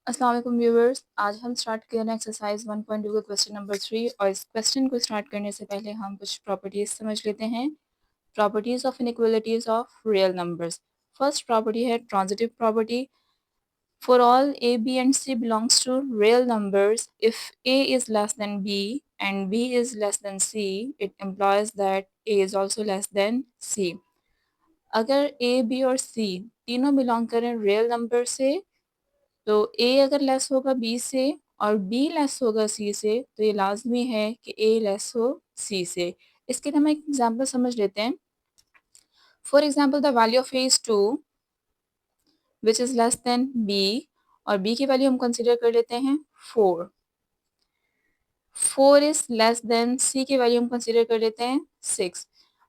अस्सलाम वालेकुम व्यूवर्स, आज हम स्टार्ट कर रहे हैं एक्सरसाइज 1.2 का क्वेश्चन नंबर 3। और इस क्वेश्चन को स्टार्ट करने से पहले हम कुछ प्रॉपर्टीज समझ लेते हैं। Properties of inequalities of real numbers. First property है transitive property. For all A B and C belongs to real numbers if a is less than b and b is less than c, it employs that a is also less than c. अगर a B और सी तीनों belong करें real number से, तो ए अगर less होगा B से और बी लेस होगा सी से, तो ये लाजमी है कि ए लेस हो सी से। इसके लिए हम एक एग्जांपल समझ लेते हैं। For example the value of A is 2 which is less than B, और बी की वैल्यू हम कंसीडर कर लेते हैं 4। 4 इज लेस देन सी की वैल्यू हम कंसीडर कर लेते हैं 6।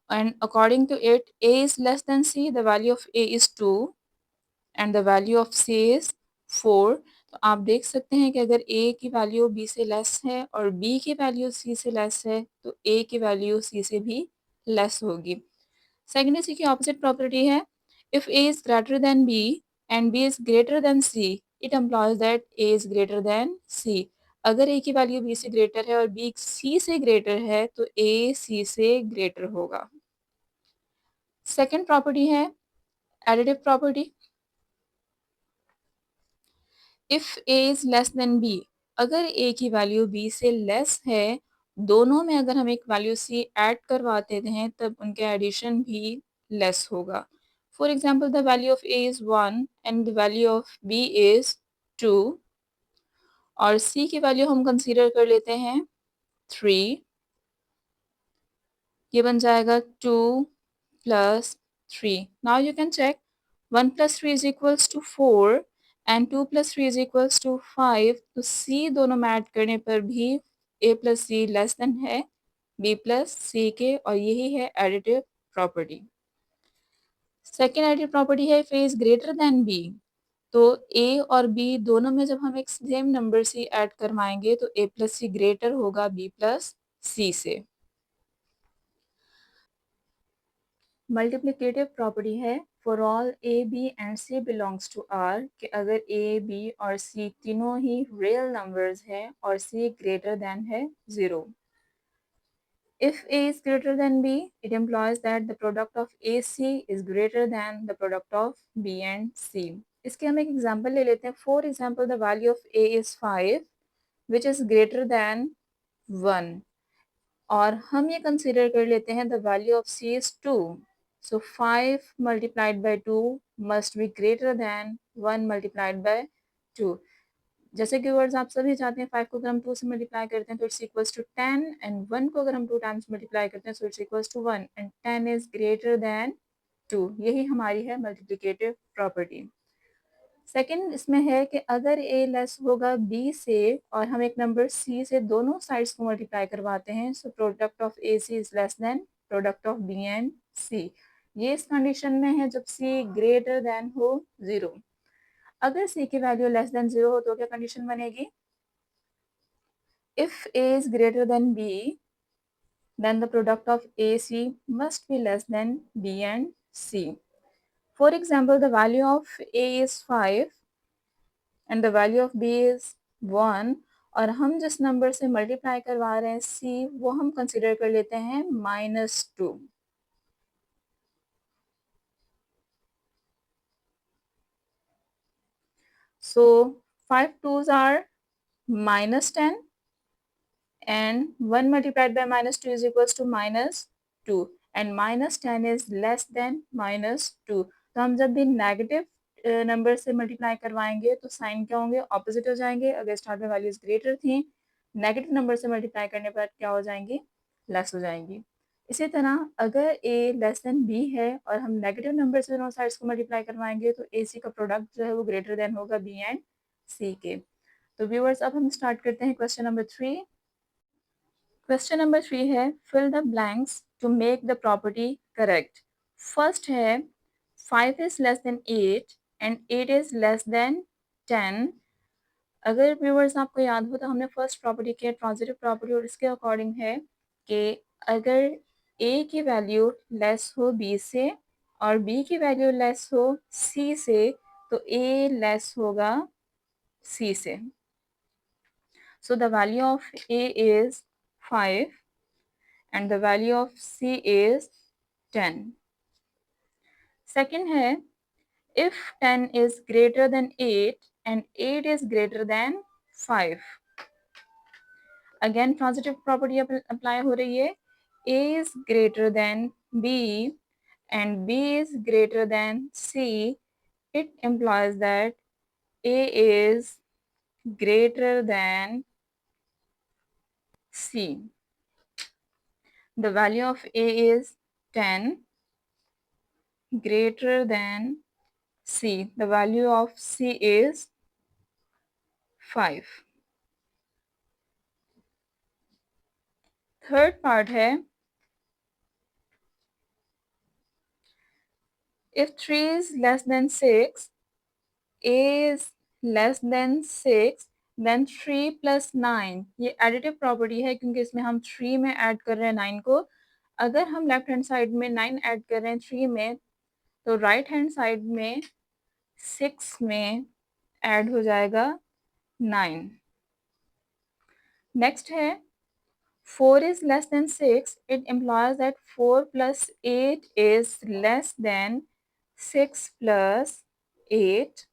And according to it A is less than C, the value of A is 2 and the value of C is 4। तो आप देख सकते हैं कि अगर a की वैल्यू b से लेस है और b की वैल्यू c से लेस है, तो a की वैल्यू c से भी लेस होगी। सेकेंड इसी की ऑपोजिट प्रॉपर्टी है। If a is greater than b and b is greater then c, it employs that a is greater then c। अगर a की वैल्यू b से ग्रेटर है और b c से ग्रेटर है, तो a c से ग्रेटर होगा। सेकेंड प्रॉपर्टी है additive property. If a is less then b, अगर a की वैल्यू b से लेस है, दोनों में अगर हम एक वैल्यू c ऐड करवाते हैं, तब उनके एडिशन भी लेस होगा। For example the value of a is 1 and the value of b is 2, और c की वैल्यू हम कंसीडर कर लेते हैं 3। ये बन जाएगा 2 plus 3। Now you can check 1 plus 3 is equals to 4 and 2 plus 3 is equals to 5। तो सी दोनों में ऐड करने पर भी a plus C less than है b प्लस सी के, और यही है additive property. Second additive property है if a is greater than b, तो a और b दोनों में जब हम एक सेम नंबर c ऐड करवाएंगे, तो a प्लस सी ग्रेटर होगा b प्लस सी से। मल्टीप्लिकेटिव प्रॉपर्टी है। For all A B and C belongs to R, कि अगर ए बी और सी तीनों ही रियल नंबर्स हैं और सी ग्रेटर देन है 0। If a is greater than b, it employs that the product of A C is greater than the product of b and c. इसके हम एक एग्जाम्पल ले लेते हैं। For example the value of A is 5 which is greater than 1, और हम ये consider कर लेते हैं the value of c is 2। So 5 multiplied by 2 must be greater than 1 multiplied by 2। जैसे कि वर्ड्स आप सभी जानते हैं, 5 को अगर हम 2 से मल्टीप्लाई करते हैं तो इट्स इक्वल्स टू 10, एंड 1 को अगर हम 2 टाइम्स मल्टीप्लाई करते हैं तो it's equals to 1, and 10 is greater than 2। यही हमारी है मल्टीप्लिकेटिव प्रॉपर्टी। सेकंड इसमें है कि अगर a लेस होगा b से और हम एक नंबर c से दोनों साइड्स को मल्टीप्लाई करवाते हैं, so product of A C is less than product of b and c। ये इस कंडीशन में है जब c ग्रेटर देन हो 0। अगर c की वैल्यू लेस देन 0 हो तो क्या कंडीशन बनेगी? If a is greater than b, then the product of ac must be less than b and c. For example, the value of a is 5 and the value of B is 1, और हम जिस number से multiply करवा रहे हैं सी, वो हम consider कर लेते हैं -2। सो 5 2s are -10 and 1 multiplied by -2 is equals to -2, and -10 is less than -2। तो हम जब भी नेगेटिव नंबर से मल्टीप्लाई करवाएंगे तो साइन क्या होंगे? ऑपोजिट हो जाएंगे। अगर स्टार्ट में वैल्यूज ग्रेटर थी, नेगेटिव नंबर से मल्टीप्लाई करने पर क्या हो जाएंगी? लेस हो जाएंगी। इसी तरह अगर a लेस देन b है और हम नेगेटिव नंबर से दोनों साइड्स को मल्टीप्लाई करवाएंगे, तो ac का प्रोडक्ट जो है वो ग्रेटर देन होगा b एंड c के। तो व्यूअर्स, अब हम स्टार्ट करते हैं क्वेश्चन नंबर 3। क्वेश्चन नंबर 3 है fill the blanks to make the property correct. First है 5 is less than 8 and 8 is less than 10। अगर व्यूअर्स आपको याद हो तो हमने फर्स्ट प्रॉपर्टी की ट्रांजिटिव प्रॉपर्टी, और इसके अकॉर्डिंग है कि अगर a की वैल्यू लेस हो b से और b की वैल्यू लेस हो c से, तो a लेस होगा C से. So the value of A is 5 and the value of C is 10. Second है, if 10 is greater than 8 and 8 is greater than 5. Again transitive property apply हो रही है. A is greater than B and B is greater than C. It implies that A is greater than C. The value of A is 10, greater than C. The value of C is 5. Third part है, if 3 is less than 6, A is less than 6, then 3 plus 9. ये additive property है क्योंकि इसमें हम 3 में add कर रहे हैं 9 को. अगर हम लेफ्ट हैंड साइड में 9 ऐड कर रहे हैं 3 में, तो राइट हैंड साइड में 6 में ऐड हो जाएगा 9. नेक्स्ट है, 4 is less than 6. It implies that 4 plus 8 is less than 6 plus 8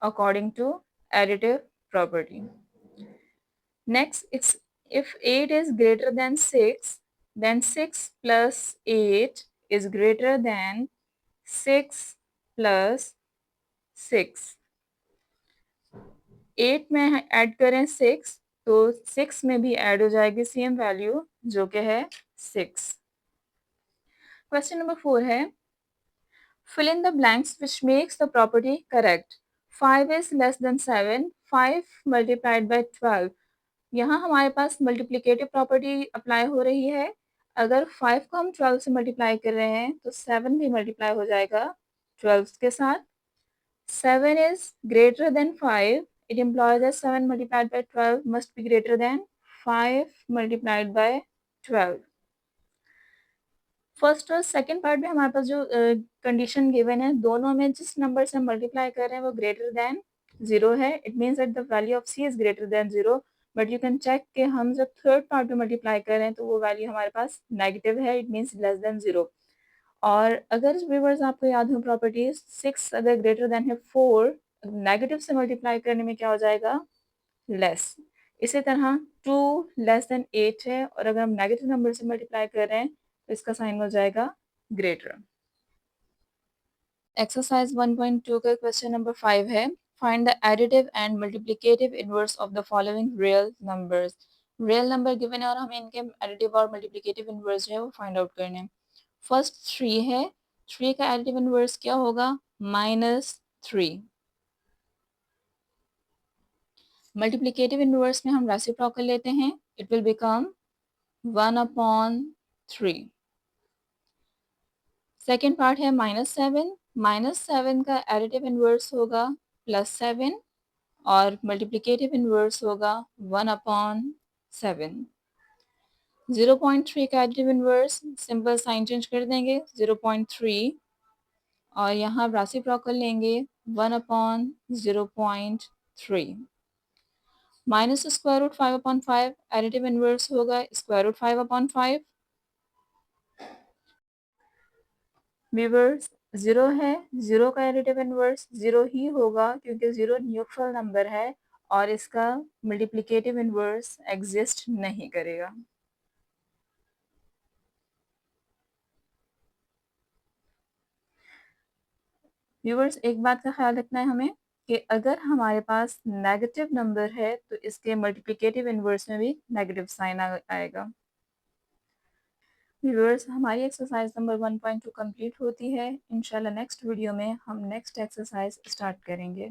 according to additive property. Next, it's if 8 is greater than 6, then 6 plus 8 is greater than 6 plus 6. 8 में add करें 6, तो 6 में भी ऐड हो जाएगी सेम वैल्यू जो कि है 6. क्वेश्चन नंबर 4 है, fill in the blanks which makes the property correct. 5 is less than 7. 5 multiplied by 12. यहाँ हमारे पास मल्टीप्लिकेटिव प्रॉपर्टी अप्लाई हो रही है. अगर 5 को हम 12 से मल्टीप्लाई कर रहे हैं तो 7 भी मल्टीप्लाई हो जाएगा 12 के साथ. 7 is greater than 5. It implies that 7 multiplied by 12 must be greater than 5 multiplied by 12. First और सेकंड पार्ट में हमारे पास जो कंडीशन गिवन है, दोनों में जिस नंबर से हम मल्टीप्लाई कर रहे हैं वो ग्रेटर देन 0 है. It means that the value of C is greater than 0. But you can check कि हम जब थर्ड पार्ट में मल्टीप्लाई कर रहे हैं तो वो वैल्यू हमारे पास नेगेटिव है. It means less than 0. और अगर व्यूअर्स आपको याद हो प्रॉपर्टीज, 6 अगर ग्रेटर देन है 4, नेगेटिव से मल्टीप्लाई करने में क्या हो जाएगा, लेस. इसी तरह 2 लेस देन 8 है और अगर हम नेगेटिव नंबर से मल्टीप्लाई कर रहे हैं तो इसका साइन हो जाएगा ग्रेटर. एक्सरसाइज 1.2 का क्वेश्चन नंबर 5 है, find the additive and multiplicative inverse of the following real numbers. Real number given है और हमें इनके एडिटिव और मल्टीप्लिकेटिव इनवर्स जो है वो फाइंड आउट करने हैं. फर्स्ट 3 है, 3 का एडिटिव इनवर्स क्या होगा, -3. मल्टीप्लिकेटिव इनवर्स में हम रेसिप्रोकल लेते हैं, it will become 1/3. Second part है -7. -7 का एडिटिव इनवर्स होगा +7 और मल्टीप्लिकेटिव इनवर्स होगा 1/7. 0.3 का additive inverse, simple sign change कर देंगे 0.3 और यहाँ रेसिप्रोकल लेंगे 1/0.3. Minus square root 5/5, additive inverse होगा स्क्वायर रूट 5/5. व्यूअर्स 0 है, 0 का एडिटिव इनवर्स 0 ही होगा क्योंकि 0 न्यूट्रल नंबर है और इसका मल्टीप्लिकेटिव इनवर्स एग्जिस्ट नहीं करेगा. व्यूअर्स एक बात का ख्याल रखना है हमें कि अगर हमारे पास नेगेटिव नंबर है तो इसके मल्टीप्लिकेटिव इनवर्स में भी नेगेटिव साइन आएगा. व्यूअर्स हमारी एक्सरसाइज नंबर 1.2 कंप्लीट होती है. इंशाल्लाह नेक्स्ट वीडियो में हम नेक्स्ट एक्सरसाइज स्टार्ट करेंगे.